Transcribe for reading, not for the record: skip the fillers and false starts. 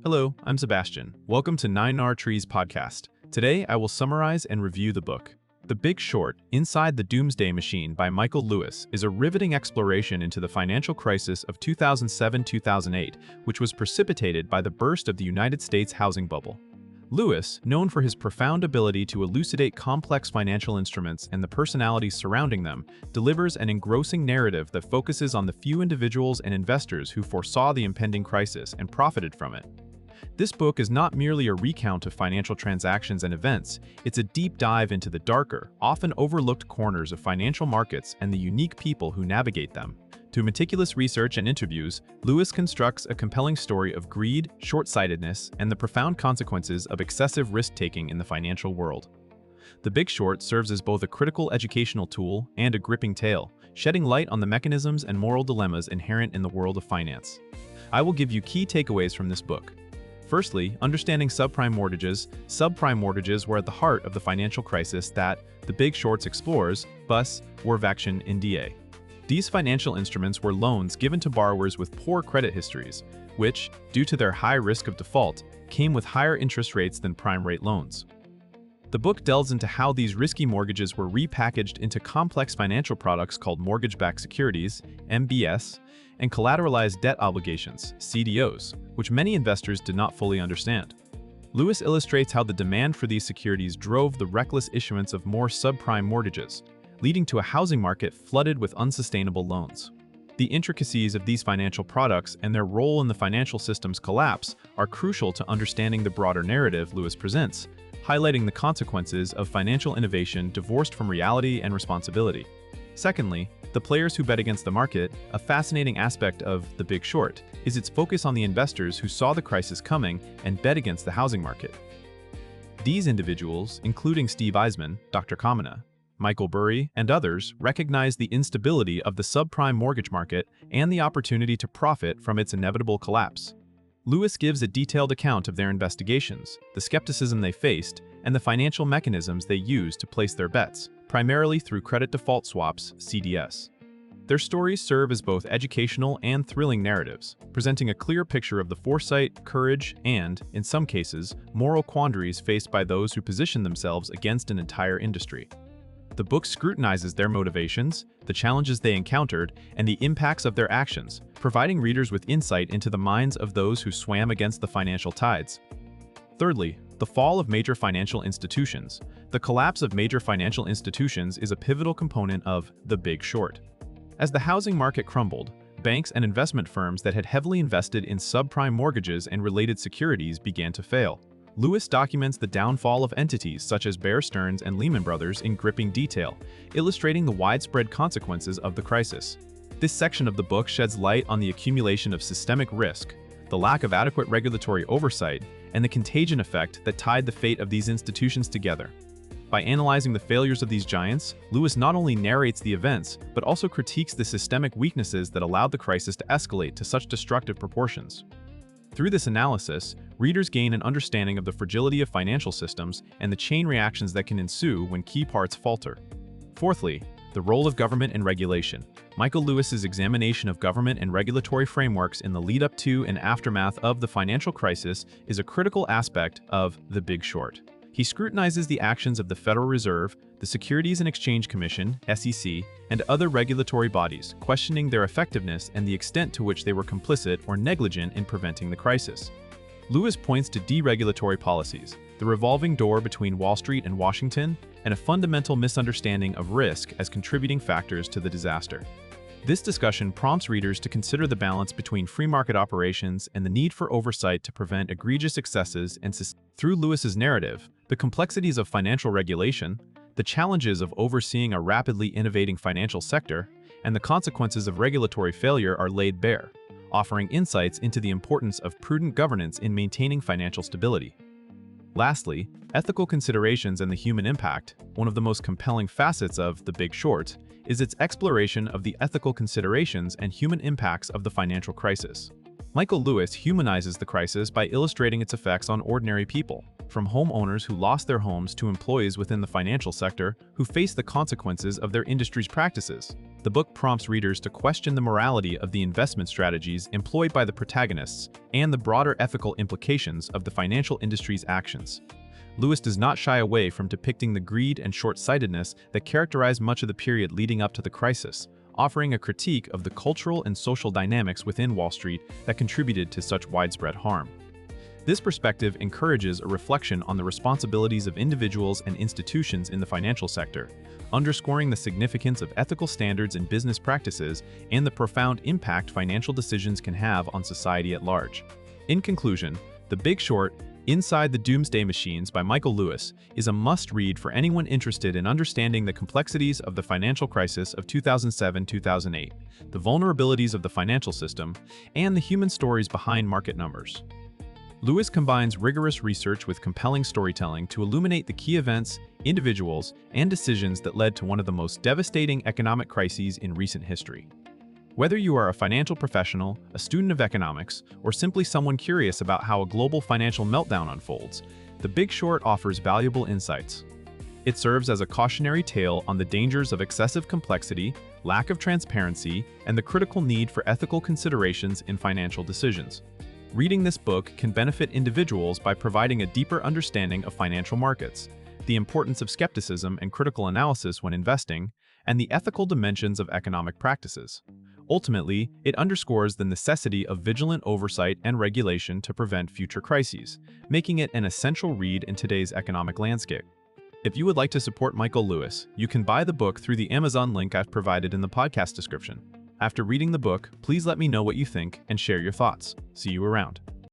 Hello, I'm Sebastian. Welcome to 9R Trees podcast. Today, I will summarize and review the book. The Big Short, Inside the Doomsday Machine by Michael Lewis is a riveting exploration into the financial crisis of 2007-2008, which was precipitated by the burst of the United States housing bubble. Lewis, known for his profound ability to elucidate complex financial instruments and the personalities surrounding them, delivers an engrossing narrative that focuses on the few individuals and investors who foresaw the impending crisis and profited from it. This book is not merely a recount of financial transactions and events, it's a deep dive into the darker, often overlooked corners of financial markets and the unique people who navigate them. Through meticulous research and interviews, Lewis constructs a compelling story of greed, short-sightedness, and the profound consequences of excessive risk-taking in the financial world. The Big Short serves as both a critical educational tool and a gripping tale, shedding light on the mechanisms and moral dilemmas inherent in the world of finance. I will give you key takeaways from this book. Firstly, understanding subprime mortgages. Subprime mortgages were at the heart of the financial crisis that The Big Short explores, thus, Warvaction in DA. These financial instruments were loans given to borrowers with poor credit histories, which, due to their high risk of default, came with higher interest rates than prime-rate loans. The book delves into how these risky mortgages were repackaged into complex financial products called mortgage-backed securities, MBS, and collateralized debt obligations, CDOs, which many investors did not fully understand. Lewis illustrates how the demand for these securities drove the reckless issuance of more subprime mortgages, leading to a housing market flooded with unsustainable loans. The intricacies of these financial products and their role in the financial system's collapse are crucial to understanding the broader narrative Lewis presents, highlighting the consequences of financial innovation divorced from reality and responsibility. Secondly, the players who bet against the market. A fascinating aspect of The Big Short is its focus on the investors who saw the crisis coming and bet against the housing market. These individuals, including Steve Eisman, Dr. Kamina, Michael Burry, and others, recognize the instability of the subprime mortgage market and the opportunity to profit from its inevitable collapse. Lewis gives a detailed account of their investigations, the skepticism they faced, and the financial mechanisms they used to place their bets, primarily through credit default swaps, CDS. Their stories serve as both educational and thrilling narratives, presenting a clear picture of the foresight, courage, and, in some cases, moral quandaries faced by those who position themselves against an entire industry. The book scrutinizes their motivations, the challenges they encountered, and the impacts of their actions, providing readers with insight into the minds of those who swam against the financial tides. Thirdly, the fall of major financial institutions. The collapse of major financial institutions is a pivotal component of The Big Short. As the housing market crumbled, banks and investment firms that had heavily invested in subprime mortgages and related securities began to fail. Lewis documents the downfall of entities such as Bear Stearns and Lehman Brothers in gripping detail, illustrating the widespread consequences of the crisis. This section of the book sheds light on the accumulation of systemic risk, the lack of adequate regulatory oversight, and the contagion effect that tied the fate of these institutions together. By analyzing the failures of these giants, Lewis not only narrates the events, but also critiques the systemic weaknesses that allowed the crisis to escalate to such destructive proportions. Through this analysis, readers gain an understanding of the fragility of financial systems and the chain reactions that can ensue when key parts falter. Fourthly, the role of government and regulation. Michael Lewis's examination of government and regulatory frameworks in the lead-up to and aftermath of the financial crisis is a critical aspect of The Big Short. He scrutinizes the actions of the Federal Reserve, the Securities and Exchange Commission, SEC, and other regulatory bodies, questioning their effectiveness and the extent to which they were complicit or negligent in preventing the crisis. Lewis points to deregulatory policies, the revolving door between Wall Street and Washington, and a fundamental misunderstanding of risk as contributing factors to the disaster. This discussion prompts readers to consider the balance between free market operations and the need for oversight to prevent egregious excesses and through Lewis's narrative, the complexities of financial regulation, the challenges of overseeing a rapidly innovating financial sector, and the consequences of regulatory failure are laid bare, offering insights into the importance of prudent governance in maintaining financial stability. Lastly, ethical considerations and the human impact. One of the most compelling facets of The Big Short is its exploration of the ethical considerations and human impacts of the financial crisis. Michael Lewis humanizes the crisis by illustrating its effects on ordinary people, from homeowners who lost their homes to employees within the financial sector who face the consequences of their industry's practices. The book prompts readers to question the morality of the investment strategies employed by the protagonists and the broader ethical implications of the financial industry's actions. Lewis does not shy away from depicting the greed and short-sightedness that characterized much of the period leading up to the crisis, offering a critique of the cultural and social dynamics within Wall Street that contributed to such widespread harm. This perspective encourages a reflection on the responsibilities of individuals and institutions in the financial sector, underscoring the significance of ethical standards in business practices and the profound impact financial decisions can have on society at large. In conclusion, The Big Short, Inside the Doomsday Machines by Michael Lewis is a must-read for anyone interested in understanding the complexities of the financial crisis of 2007-2008, the vulnerabilities of the financial system, and the human stories behind market numbers. Lewis combines rigorous research with compelling storytelling to illuminate the key events, individuals, and decisions that led to one of the most devastating economic crises in recent history. Whether you are a financial professional, a student of economics, or simply someone curious about how a global financial meltdown unfolds, The Big Short offers valuable insights. It serves as a cautionary tale on the dangers of excessive complexity, lack of transparency, and the critical need for ethical considerations in financial decisions. Reading this book can benefit individuals by providing a deeper understanding of financial markets, the importance of skepticism and critical analysis when investing, and the ethical dimensions of economic practices. Ultimately, it underscores the necessity of vigilant oversight and regulation to prevent future crises, making it an essential read in today's economic landscape. If you would like to support Michael Lewis, you can buy the book through the Amazon link I've provided in the podcast description. After reading the book, please let me know what you think and share your thoughts. See you around.